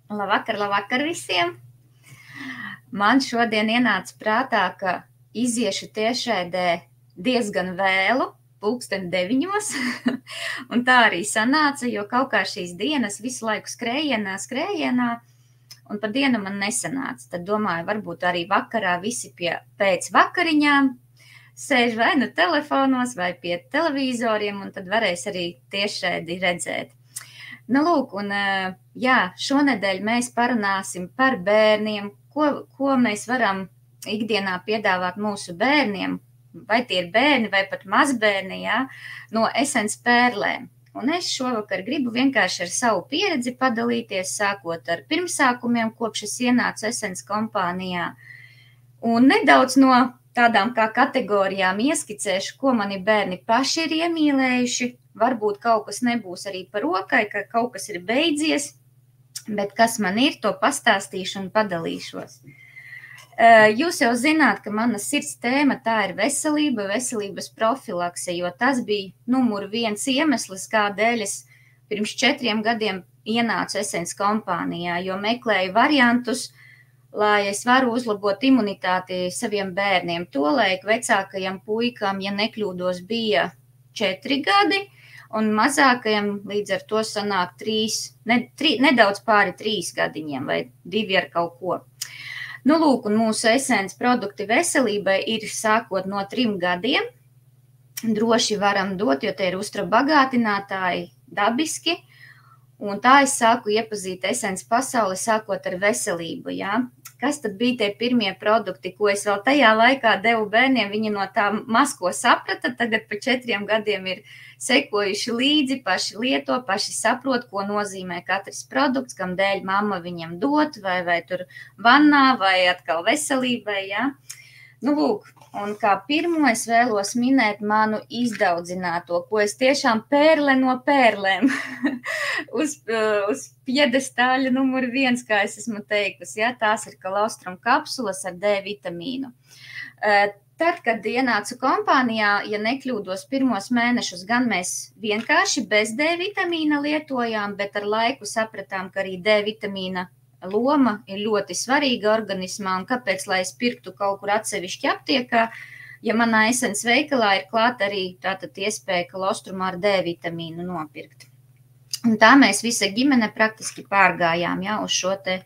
Labvakar visiem! Man šodien ienāca prātā, ka iziešu tiešraidē diezgan vēlu, 9:00, un tā arī sanāca, jo kaut kā šīs dienas visu laiku skrējienā, un pa dienu man nesanāca. Tad domāju, varbūt arī vakarā visi pēc vakariņām sēž vai nu telefonos vai pie televīzoriem, un tad varēs arī tiešraidi redzēt. Nu, lūk, un jā, šonedēļ mēs parunāsim par bērniem, ko mēs varam ikdienā piedāvāt mūsu bērniem, vai tie ir bērni vai pat mazbērni, jā, no Essence pērlēm. Un es šovakar gribu vienkārši ar savu pieredzi padalīties, sākot ar pirmsākumiem, kopš es ienācu Essence kompānijā, un nedaudz no tādām kā kategorijām ieskicēšu, ko mani bērni paši ir iemīlējuši. Varbūt kaut kas nebūs arī par rokai, ka kaut kas ir beidzies, bet kas man ir, to pastāstīšu un padalīšos. Jūs jau zināt, ka mana sirds tēma tā ir veselība, veselības profilakse, jo tas bija numur 1 iemesls, kādēļ es pirms 4 gadiem ienācu Essence kompānijā, jo meklēju variantus, lai es varu uzlabot imunitāti saviem bērniem. Tolaik vecākajam puikam, ja nekļūdos, bija 4 gadi, un mazākajam līdz ar to sanāk nedaudz pāri 3 gadiņiem vai 2 ar kaut ko. Nu, lūk, un mūsu Essence produkti veselībai ir sākot no 3 gadiem. Droši varam dot, jo te ir uzturabagātinātāji dabiski, un tā es sāku iepazīt Essence pasauli sākot ar veselību, jā. Kas tad bija tie pirmie produkti, ko es vēl tajā laikā devu bērniem? Viņi no tā maz ko saprata, tagad pa 4 gadiem ir sekojuši līdzi, paši lieto, paši saprot, ko nozīmē katrs produkts, kam dēļ mamma viņam dot, vai tur vannā, vai atkal veselībai, jā. Nu, lūk, un kā pirmo es vēlos minēt manu izdaudzināto, ko es tiešām pērle no pērlēm uz piedestāļa numur 1, kā es esmu teikusi, ja, tās ir kolostrum kapsulas ar D vitamīnu. Tad, kad ienācu kompānijā, ja nekļūdos pirmos mēnešus, gan mēs vienkārši bez D vitamīna lietojām, bet ar laiku sapratām, ka arī D vitamīna loma ir ļoti svarīga organismā, un kāpēc, lai es pirktu kaut kur atsevišķi aptiekā, ja manā Essence veikalā ir klāt arī tātad iespēja kolostrumu ar D vitamīnu nopirkt. Un tā mēs visa ģimene praktiski pārgājām, jā, uz šo te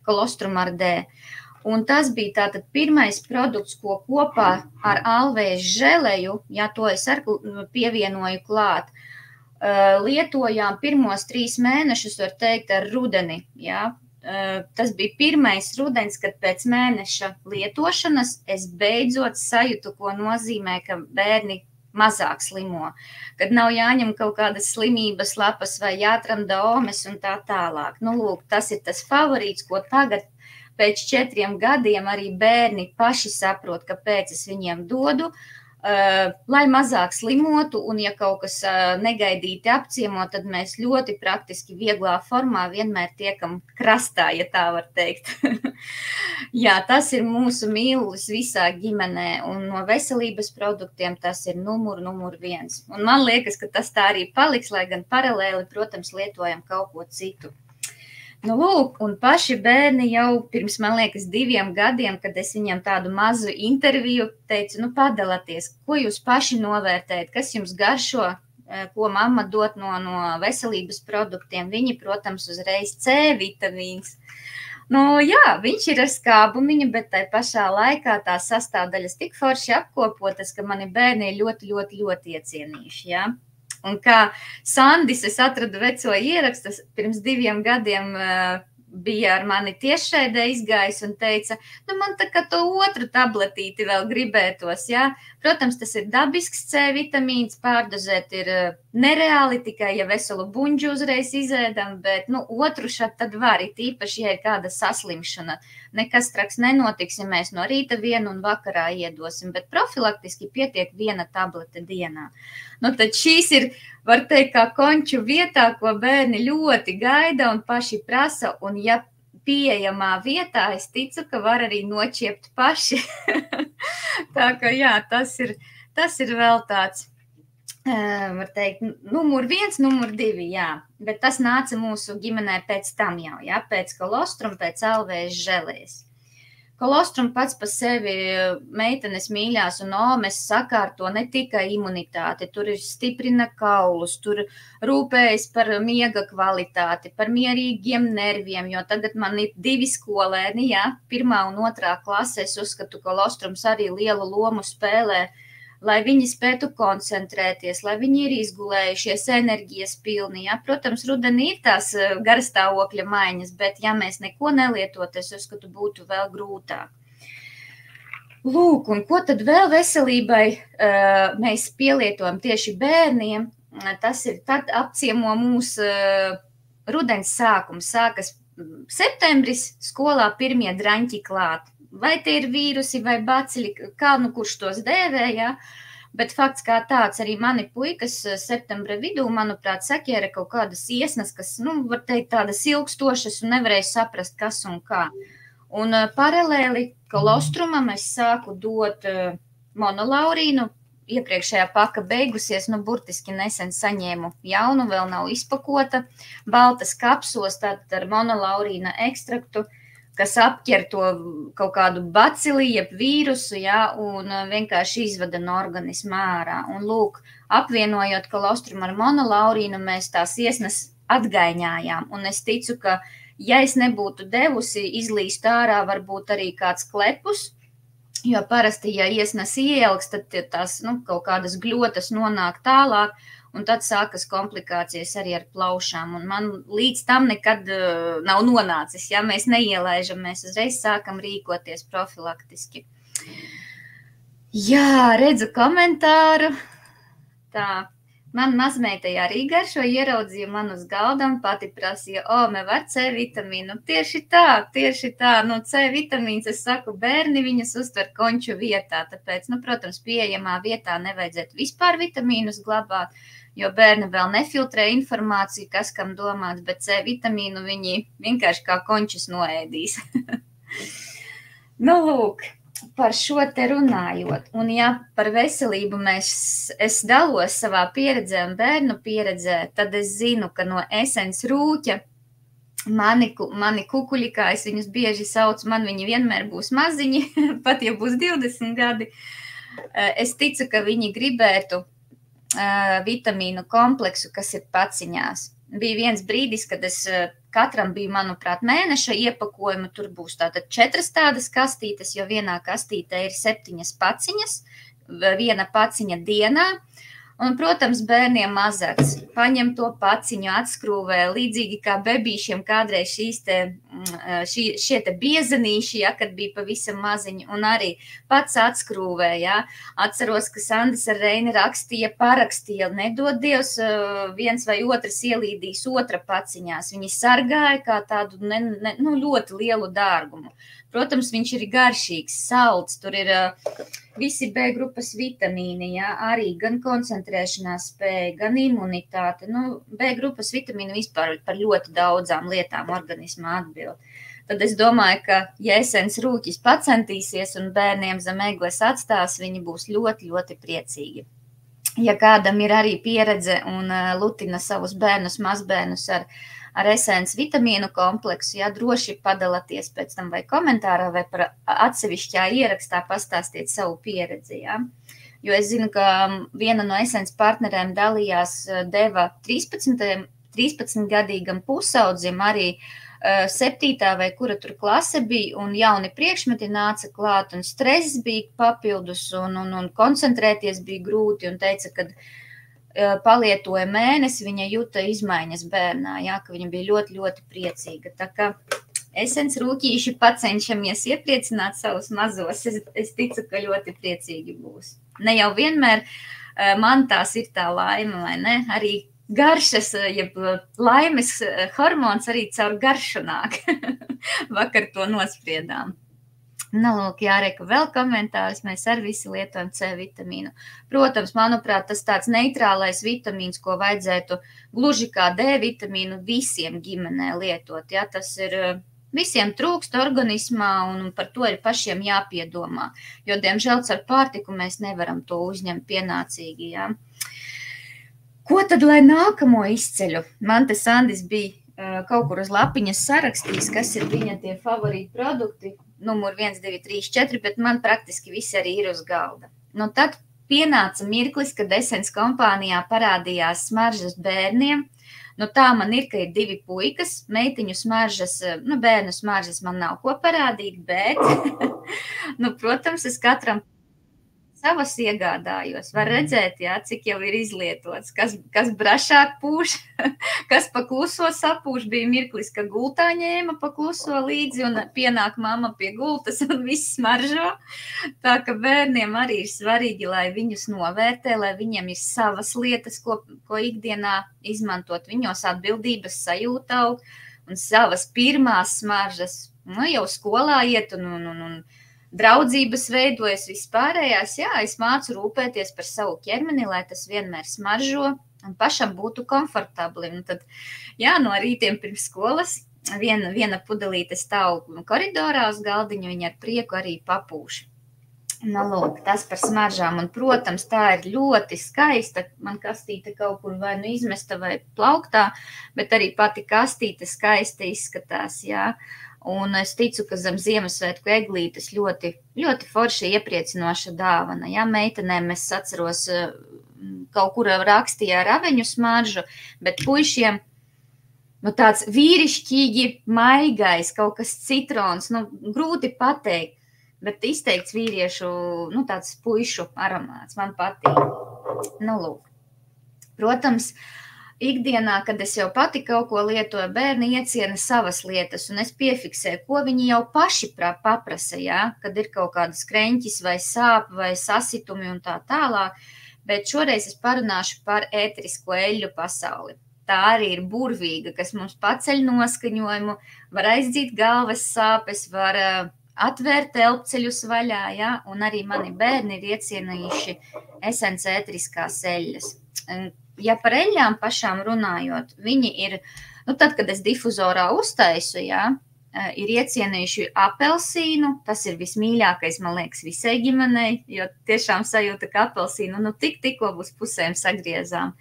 kolostrumu ar D. Un tas bija tātad pirmais produkts, ko kopā ar alvējas želeju, jā, to es arī pievienoju klāt, lietojām pirmos 3 mēnešus, var teikt, ar rudeni, jā. Tas bija pirmais rudens, kad pēc mēneša lietošanas es beidzot sajūtu, ko nozīmē, ka bērni mazāk slimo, kad nav jāņem kaut kādas slimības lapas vai jātramda omes un tā tālāk. Nu, lūk, tas ir tas favorīts, ko tagad pēc 4 gadiem arī bērni paši saprot, kāpēc es viņiem dodu, lai mazāk slimotu, un ja kaut kas negaidīti apciemo, tad mēs ļoti praktiski vieglā formā vienmēr tiekam krastā, ja tā var teikt. Jā, tas ir mūsu mīlulis visā ģimenē, un no veselības produktiem tas ir numur 1. Un man liekas, ka tas tā arī paliks, lai gan paralēli, protams, lietojam kaut ko citu. Nu, lūk, un paši bērni jau pirms, man liekas, 2 gadiem, kad es viņam tādu mazu interviju teicu, nu, padalāties, ko jūs paši novērtējat, kas jums garšo, ko mamma dot no veselības produktiem. Viņi, protams, uzreiz C vitamīns. Nu, jā, viņš ir ar skābumiņu, bet tai pašā laikā tās sastāvdaļas tik forši apkopotas, ka mani bērni ir ļoti iecienījuši, jā. Un kā Sandis, es atradu veco ierakstu, pirms 2 gadiem bija ar mani tiešraidē izgājis un teica, nu man tā kā to otru tabletīti vēl gribētos, jā. Protams, tas ir dabisks C vitamīns, pārdozēt ir nereāli, tikai ja veselu buņģu uzreiz izēdam, bet, nu, otru šad tad var, tīpaši, ja ir kāda saslimšana. Nekas traks nenotiks, ja mēs no rīta vienu un vakarā iedosim, bet profilaktiski pietiek 1 tablete dienā. Nu, tad šīs ir, var teikt, kā konču vietā, ko bērni ļoti gaida un paši prasa, un ja pieejamā vietā, es ticu, ka var arī noķiept paši. Tā ka, jā, tas ir vēl tāds var teikt, numur 1, numur 2, jā. Bet tas nāca mūsu ģimenē pēc tam jau, jā, pēc kolostrum, pēc alvējas želēs. Kolostrum pats par sevi meitenes mīļās un omes sakārto ne tikai imunitāti, tur ir stiprina kaulus, tur rūpējas par miega kvalitāti, par mierīgiem nerviem, jo tagad man ir 2 skolēni, jā, 1. un 2. klase, es uzskatu, kolostrums arī lielu lomu spēlē, lai viņi spētu koncentrēties, lai viņi ir izgulējušies, enerģijas pilni. Ja? Protams, rudenī ir tās garastāvokļa maiņas, bet ja mēs neko nelietotu, es uzskatu, būtu vēl grūtāk. Lūk, un ko tad vēl veselībai mēs pielietojam tieši bērniem? Tas ir tad apciemo mūsu rudens sākums. Sākas septembris, skolā pirmie draņķi klāt. Vai tie ir vīrusi vai bacili, kā kurš tos dēvē, ja? Bet fakts kā tāds, arī mani puikas septembra vidū, manuprāt, saķēra kaut kādas iesnas, kas, var teikt, tādas ilgstošas un nevarēja saprast, kas un kā. Un paralēli kolostrumam es sāku dot monolaurīnu, iepriekšējā paka beigusies, burtiski nesen saņēmu jaunu, vēl nav izpakota, baltas kapsos, tātad ar monolaurīna ekstraktu, kas apķer to kaut kādu bacili, jeb vīrusu, ja, un vienkārši izvada no organisma ārā. Un lūk, apvienojot kolostrumu ar monolaurīnu, mēs tās iesnas atgaiņājām. Un es ticu, ka, ja es nebūtu devusi izlīst ārā, varbūt arī kāds klepus, jo parasti, ja iesnas ieilgs, tad tās kaut kādas gļotas nonāk tālāk, un tad sākas komplikācijas arī ar plaušām. Un man līdz tam nekad nav nonācis, ja mēs neielaižam, mēs uzreiz sākam rīkoties profilaktiski. Jā, redzu komentāru. Tā, man mazmeitai arī garšo ieraudzīja man uz galdam, pati prasīja, var C vitamīnu. Tieši tā. C vitamīns, es saku, bērni viņas uztver konču vietā, tāpēc, protams, pieejamā vietā nevajadzētu vispār vitamīnus glabāt, jo bērni vēl nefiltrē informāciju, kas kam domāts, bet C vitamīnu viņi vienkārši kā končus noēdīs. Lūk, par šo te runājot. Un ja par veselību es dalos savā pieredzē un bērnu pieredzē, tad es zinu, ka no Essence rūķa mani kukuļi, kā es viņus bieži saucu, man viņi vienmēr būs maziņi, pat ja būs 20 gadi. Es ticu, ka viņi gribētu vitamīnu kompleksu, kas ir paciņās. Bija viens brīdis, kad es katram bija, manuprāt, mēneša iepakojumu, tur būs tātad 4 tādas kastītes, jo vienā kastītē ir 7 paciņas, 1 paciņa dienā. Un, protams, bērniem mazāks. Paņem to paciņu, atskrūvē, līdzīgi kā bebīšiem kādreiz šie te biezenīši, ja, kad bija pavisam maziņi, un arī pats atskrūvē, ja. Atceros, ka Sandis ar Reini parakstīja, nedod Dievs, viens vai otrs ielīdīs otra paciņās. Viņi sargāja kā tādu ļoti lielu dārgumu. Protams, viņš ir garšīgs, salds, tur ir visi B grupas vitamīni, ja, arī gan koncentrēšanās spēja, gan imunitāte. B grupas vitamīni vispār par ļoti daudzām lietām organismā atbild. Tad es domāju, ka, ja Essence rūķis pacentīsies un bērniem zem egles atstās, viņi būs ļoti, ļoti priecīgi. Ja kādam ir arī pieredze un lutina savus bērnus, mazbērnus ar Essence vitamīnu kompleksu, ja droši padalāties pēc tam vai komentārā vai par atsevišķā ierakstā pastāstiet savu pieredzi, ja. Jo es zinu, ka viena no Essence partnerēm dalījās, deva 13-gadīgam pusaudzim arī 7. vai kura tur klase bija, un jauni priekšmeti nāca klāt, un stress bija papildus, un koncentrēties bija grūti, un teica, ka palietoja mēnesi, viņa jūta izmaiņas bērnā, jā, ka viņa bija ļoti, ļoti priecīga. Tā kā Essence rūķīši pacenšamies iepriecināt savus mazos, es ticu, ka ļoti priecīgi būs. Ne jau vienmēr man tās ir tā laime, vai ne? Arī garšas, jeb laimes hormons arī caur garšu nāk. Vakar to nospriedām. Lūk, jāreka vēl komentārus, mēs arī visi lietojam C vitamīnu. Protams, manuprāt, tas tāds neitrālais vitamīns, ko vajadzētu gluži kā D vitamīnu visiem ģimenē lietot. Ja? Tas ir visiem trūkst organismā un par to ir pašiem jāpiedomā, jo, diemžēl, ar pārtiku mēs nevaram to uzņemt pienācīgi. Ja? Ko tad, lai nākamo izceļu? Man te Sandis bija kaut kur uz lapiņas sarakstījis, kas ir viņa tie favorīti produkti, numur 1, 2, 3, 4, bet man praktiski visi arī ir uz galda. Nu, tad pienāca mirklis, kad Essence kompānijā parādījās smaržas bērniem. Nu, tā man ir, ka ir 2 puikas, meitiņu smaržas, nu, bērnu smaržas man nav ko parādīt, bet, nu, protams, es katram savas iegādājos. Var redzēt, jā, cik jau ir izlietots, kas brašāk pūš, kas pa kluso sapūš. Bija mirklis, ka gultā ņēma pa kluso līdzi un pienāk mamma pie gultas un viss smaržo. Tā ka bērniem arī ir svarīgi, lai viņus novērtē, lai viņiem ir savas lietas, ko ikdienā izmantot. Viņos atbildības sajūta un savas pirmās smaržas. Nu, jau skolā iet un draudzības veidojas vispārējās, jā, es mācu rūpēties par savu ķermeni, lai tas vienmēr smaržo un pašam būtu komfortabli. Un tad, jā, no rītiem pirms skolas viena pudelīte stāv koridorā uz galdiņu, viņa ar prieku arī papūš. Nu, lūk, tas par smaržām, un, protams, tā ir ļoti skaista. Man kastīte kaut kur vai nu izmesta vai plauktā, bet arī pati kastīte skaista izskatās, jā. Un es ticu, ka zem Ziemassvētku eglītes ļoti, ļoti forši iepriecinoša dāvana. Ja, meitenēm es atceros, kaut kur rakstīja raveņu smaržu, bet puišiem, nu, tāds vīrišķīgi maigais, kaut kas citrons, nu, grūti pateikt, bet izteikts vīriešu, nu, tāds puišu aromāts, man patīk. Nu, lūk. Protams, ikdienā, kad es jau pati kaut ko lietoju, bērni ieciena savas lietas, un es piefiksēju, ko viņi jau paši paprasa, ja? Kad ir kaut kādas kreņķis vai sāp vai sasitumi un tā tālāk, bet šoreiz es parunāšu par ēterisko eļļu pasauli. Tā arī ir burvīga, kas mums paceļ noskaņojumu, var aizdzīt galvas sāpes, var atvērt elpceļus vaļā, ja? Un arī mani bērni ir iecienījuši Essence ēteriskās eļļas. Ja par eļļām pašām runājot, viņi ir, nu tad, kad es difuzorā uztaisu, jā, ir iecienījuši apelsīnu, tas ir vismīļākais, man liekas, visai ģimenei, jo tiešām sajūta, ka apelsīnu, nu tikko būs pusēm sagriezām.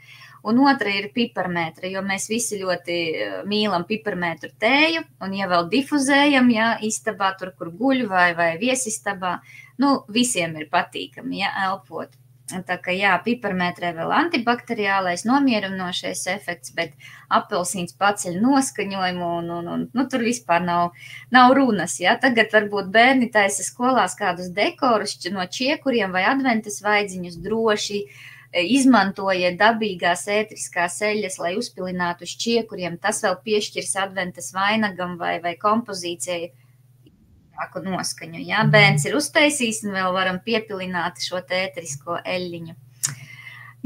Un otra ir piparmētra, jo mēs visi ļoti mīlam piparmētru tēju, un ja vēl difuzējam, jā, istabā, tur, kur guļ vai viesistabā, nu visiem ir patīkami, jā, elpot. Tā kā jā, piparmētrē vēl antibakteriālais nomierinošais efekts, bet apelsīns paceļ noskaņojumu un nu, tur vispār nav runas. Ja? Tagad varbūt bērni taisa skolās kādus dekorus no čiekuriem vai adventas vaidziņus droši, izmantojiet dabīgās ēteriskās eļļas, lai uzpilinātu uz čiekuriem. Tas vēl piešķirs adventas vainagam vai kompozīcijai noskaņu. Jā, bērns ir uztaisījis un vēl varam piepilināt šo ēterisko eļļiņu.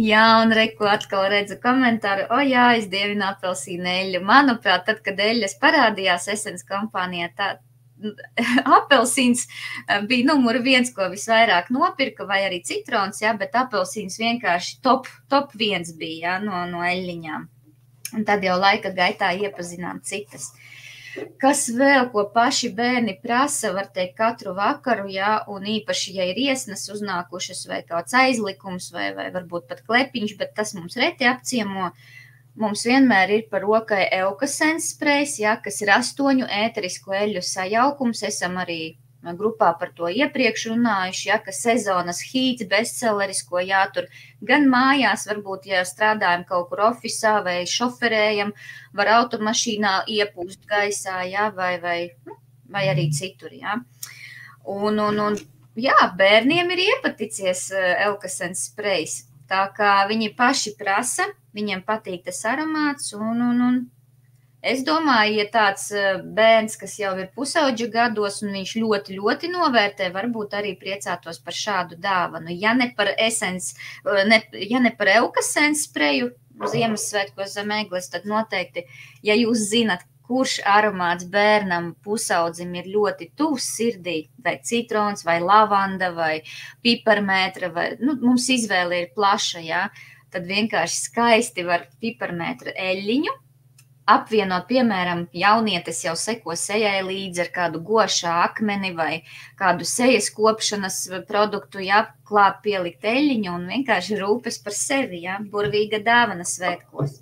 Jā, un reku atkal redzu komentāru, jā, es dievinu apelsīnu eļļu. Manuprāt, tad, kad eļļas parādījās Essence kompānijā, tā apelsīns bija numur 1, ko visvairāk nopirka, vai arī citrons, jā, bet apelsīns vienkārši top 1 bija, jā, no eļļiņām. Un tad jau laika gaitā iepazinām citas. Kas vēl, ko paši bērni prasa, var teikt katru vakaru, jā, un īpaši, ja ir iesnas uznākušas vai kāds aizlikums vai varbūt pat klepiņš, bet tas mums reti apciemo, mums vienmēr ir par rokai Eukasense sprejs, jā, kas ir 8 ēterisko eļļu sajaukums, esam arī grupā par to iepriekš runājuši, ja, ka sezonas hīts, bestselleris, ko jātur gan mājās, varbūt, ja strādājam kaut kur ofisā vai šoferējam, var automašīnā iepūst gaisā, ja, vai arī citur. Ja. Un, jā, bērniem ir iepaticies Eukasense sprejs, tā kā viņi paši prasa, viņiem patīk tas aromāts un es domāju, ja tāds bērns, kas jau ir pusauģa gados un viņš ļoti, ļoti novērtē, varbūt arī priecātos par šādu dāvanu. Ja ne par Essence, ja ne par Eukasense spreju Ziemassvētkos zem egles, tad noteikti, ja jūs zinat, kurš aromāts bērnam pusaudzim ir ļoti tuvs sirdī, vai citrons, vai lavanda, vai piparmētra, vai, nu, mums izvēle ir plaša, jā, tad vienkārši skaisti var piparmētra eļļiņu, apvienot, piemēram, jaunietes jau seko sejai līdzi ar kādu gošā akmeni vai kādu sejas kopšanas produktu, ja, klāt pielikt eļļiņu un vienkārši rūpes par sevi, ja, burvīga dāvana svētkos.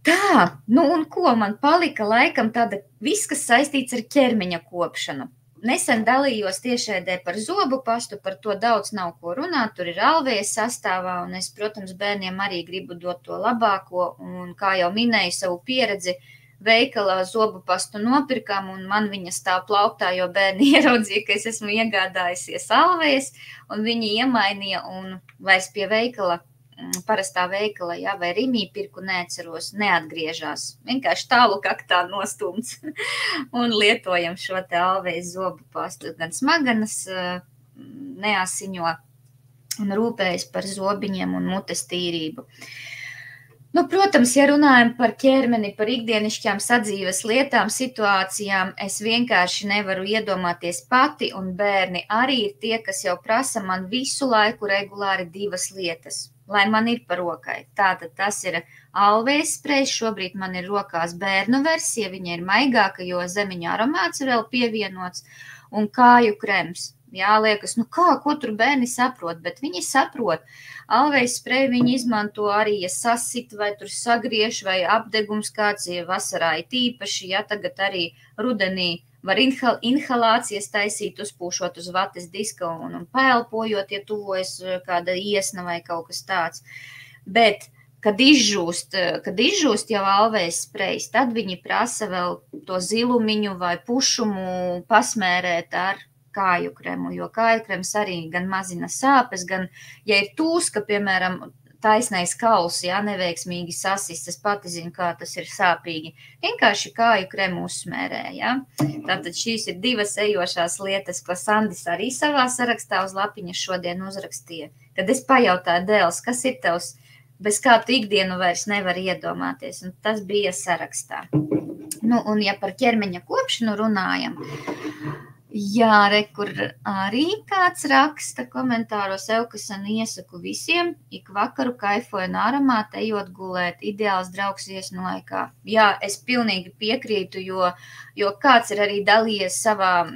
Tā, nu un ko man palika laikam tāda viss, kas saistīts ar ķermeņa kopšanu. Nesen dalījos tiešraidē par zobu pastu, par to daudz nav ko runāt, tur ir alvējas sastāvā, un es, protams, bērniem arī gribu dot to labāko, un kā jau minēju savu pieredzi, veikalā zobu pastu nopirkām, un man viņa stāv plauktā, jo bērni ieraudzīja, ka es esmu iegādājusies alvējas, un viņi iemainīja, un vairs pie veikala, parastā veikala, ja, vai Rimī pirku neatceros, neatgriežās. Vienkārši tālu kaktā nostumts un lietojam šo te alvējas zobu pastu. Gan smaganas neasiņo un rūpējas par zobiņiem un mutes tīrību. Nu, protams, ja runājam par ķermeni, par ikdienišķām sadzīves lietām, situācijām, es vienkārši nevaru iedomāties pati, un bērni arī ir tie, kas jau prasa man visu laiku regulāri 2 lietas, lai man ir par rokai. Tātad tas ir alvējas sprejs, šobrīd man ir rokās bērnu versija, viņa ir maigāka, jo zemiņu aromāts vēl pievienots, un kāju krems. Jā, liekas, nu kā, ko tur bērni saprot, bet viņi saprot. Alvējas spreju viņi izmanto arī, ja sasit vai tur sagriež vai apdegums kāds, ja vasarā ir tīpaši, ja tagad arī rudenī var inhalācijas taisīt, uzpūšot uz vates diska un paelpojot, ja tuvojas kāda iesna vai kaut kas tāds. Bet, kad izžūst jau alvējas sprejs, tad viņi prasa vēl to zilumiņu vai pušumu pasmērēt ar kāju kremu, jo kāju krems arī gan mazina sāpes, gan, ja ir tūska, piemēram, taisnais kauls, ja, neveiksmīgi sasist, es pati zinu, kā tas ir sāpīgi, vienkārši kāju kremu uzsmērē, ja. Tātad šīs ir 2 ejošās lietas, ko Sandis arī savā sarakstā uz lapiņas šodien uzrakstīja. Kad es pajautāju, Dēls, kas ir tavs, bez kā tu ikdienu vairs nevar iedomāties, un tas bija sarakstā. Nu, un ja par ķermeņa kopšanu runājam, jā, kur arī kāds raksta komentāros, Eukasana iesaku visiem, ik vakaru kaifoju no aromāta, ejot gulēt, ideāls draugs iesnu laikā. Jā, es pilnīgi piekrītu, jo kāds ir arī dalījies savā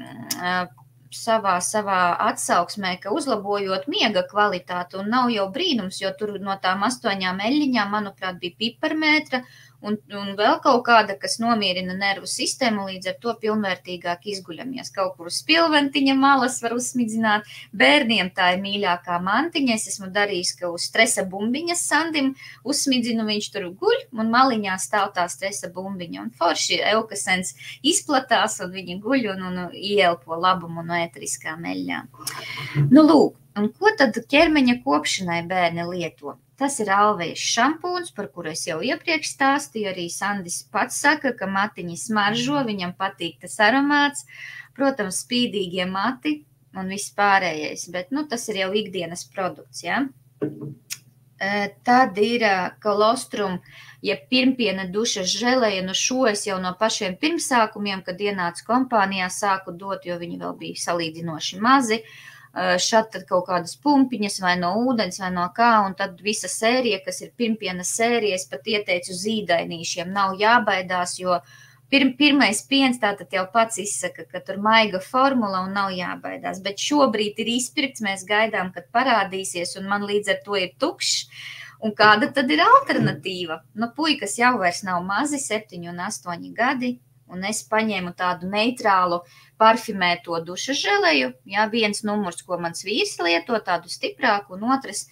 atsauksmē, ka uzlabojot miega kvalitāti, un nav jau brīnums, jo tur no tām 8 eļļiņām, manuprāt, bija piparmētra, un vēl kaut kāda, kas nomierina nervu sistēmu, līdz ar to pilnvērtīgāk izguļamies. Kaut kur uz spilventiņa malas var uzsmidzināt. Bērniem tā ir mīļākā mantiņa. Es esmu darījis, ka uz stresa bumbiņas Sandim uzsmidzinu, viņš tur guļ, un maliņā stāv tā stresa bumbiņa. Un forši Eukasens izplatās, un viņi guļ un ielpo labumu no ēteriskām eļļām. Nu, lūk, un ko tad ķermeņa kopšanai bērni lieto? Tas ir alvējas šampūns, par kuru es jau iepriekš stāstīju, arī Sandis pats saka, ka matiņi smaržo, viņam patīk tas aromāts, protams, spīdīgie mati un viss pārējais, bet, nu, tas ir jau ikdienas produkts, ja. Tad ir kolostrum, ja pirmpiena dušas želeja, nu šo es jau no pašiem pirmsākumiem, kad ienācu kompānijā, sāku dot, jo viņi vēl bija salīdzinoši mazi, šad tad kaut kādas pumpiņas vai no ūdens vai no kā, un tad visa sērija, kas ir pirmpienas sērija, es pat ieteicu zīdainīšiem, nav jābaidās, jo pirmais piens tātad jau pats izsaka, ka tur maiga formula un nav jābaidās, bet šobrīd ir izpirkts, mēs gaidām, kad parādīsies, un man līdz ar to ir tukšs, un kāda tad ir alternatīva? Nu, puikas jau vairs nav mazi, 7 un 8 gadi, un es paņēmu tādu neitrālu parfimēto dušas želeju, jā, viens numurs, ko mans vīrs lieto, tādu stiprāku, un otrs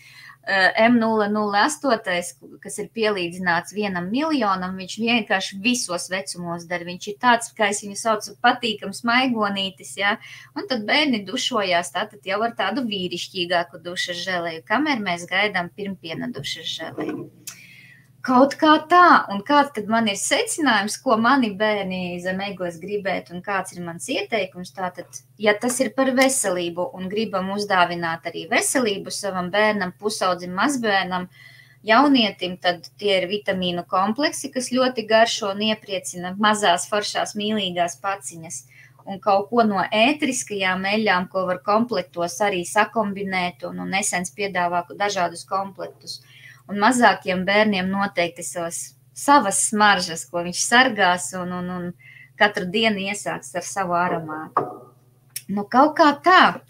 M008, kas ir pielīdzināts 1 miljonam, viņš vienkārši visos vecumos der, viņš ir tāds, kā es viņu saucu, patīkams maigonītis, jā, un tad bērni dušojās, tātad jau ar tādu vīrišķīgāku dušas želeju, kamēr mēs gaidām pirmpiena dušas želeju. Kaut kā tā, un kāds tad man ir secinājums, ko mani bērni zem egos gribēt, un kāds ir mans ieteikums, tātad, ja tas ir par veselību un gribam uzdāvināt arī veselību savam bērnam, pusaudzim, mazbērnam, jaunietim, tad tie ir vitamīnu kompleksi, kas ļoti garšo un iepriecina mazās, foršās, mīlīgās paciņas, un kaut ko no ēteriskajām eļļām, ko var komplektos arī sakombinēt, un Esens piedāvā dažādus komplektus. Un mazākiem bērniem noteikti savas savas smaržas, ko viņš sargās un katru dienu iesāks ar savu aromātu. Nu, kaut kā tā.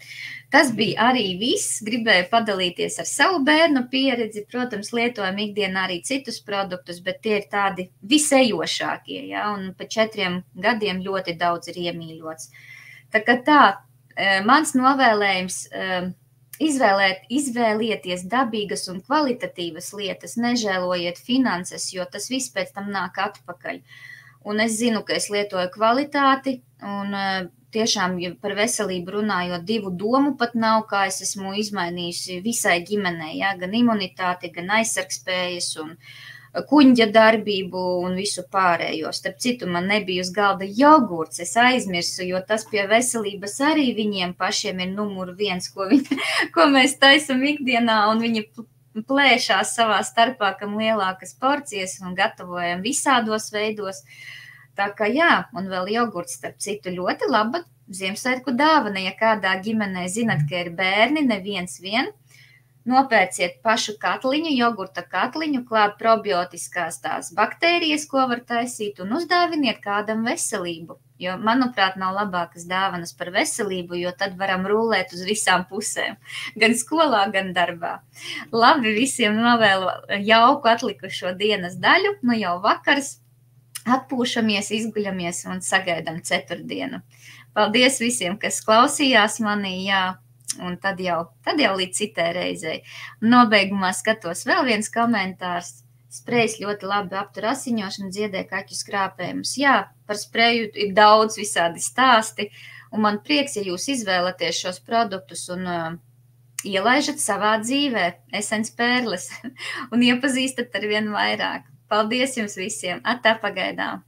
Tas bija arī viss. Gribēju padalīties ar savu bērnu pieredzi. Protams, lietojam ikdienā arī citus produktus, bet tie ir tādi visejošākie, ja? Un pa 4 gadiem ļoti daudz ir iemīļots. Tā kā tā, mans novēlējums izvēlieties dabīgas un kvalitatīvas lietas, nežēlojiet finanses, jo tas viss pēc tam nāk atpakaļ. Un es zinu, ka es lietoju kvalitāti un tiešām, ja par veselību runājot, 2 domu pat nav, kā es esmu izmainījusi visai ģimenei, ja? Gan imunitāti, gan aizsargspējas un kuņģa darbību un visu pārējo. Starp citu, man nebija uz galda jogurts, es aizmirsu, jo tas pie veselības arī viņiem pašiem ir numur 1, ko mēs taisam ikdienā, un viņi plēšās savā starpā, kam lielākas porcijas un gatavojam visādos veidos. Tā kā jā, un vēl jogurts, starp citu, ļoti laba Ziemassvētku dāvana, ja kādā ģimenē zinat, ka ir bērni, neviens vien, nopērciet pašu katliņu, jogurta katliņu, klāt probiotiskās tās baktērijas, ko var taisīt, un uzdāviniet kādam veselību. Jo, manuprāt, nav labākas dāvanas par veselību, jo tad varam rullēt uz visām pusēm, gan skolā, gan darbā. Labi, visiem novēlu jauku atlikušo dienas daļu, nu jau vakars. Atpūšamies, izguļamies un sagaidām ceturtdienu. Paldies visiem, kas klausījās manī, jā, un tad jau līdz citai reizei. Nobeigumā skatos vēl viens komentārs. Sprejs ļoti labi aptur asiņošanu, dziedē kaķu skrāpējumus. Jā, par spreju ir daudz visādi stāsti, un man prieks, ja jūs izvēlaties šos produktus un ielaižat savā dzīvē, Essence Perles, un iepazīstat ar vien vairāk. Paldies jums visiem! Atā pagaidām!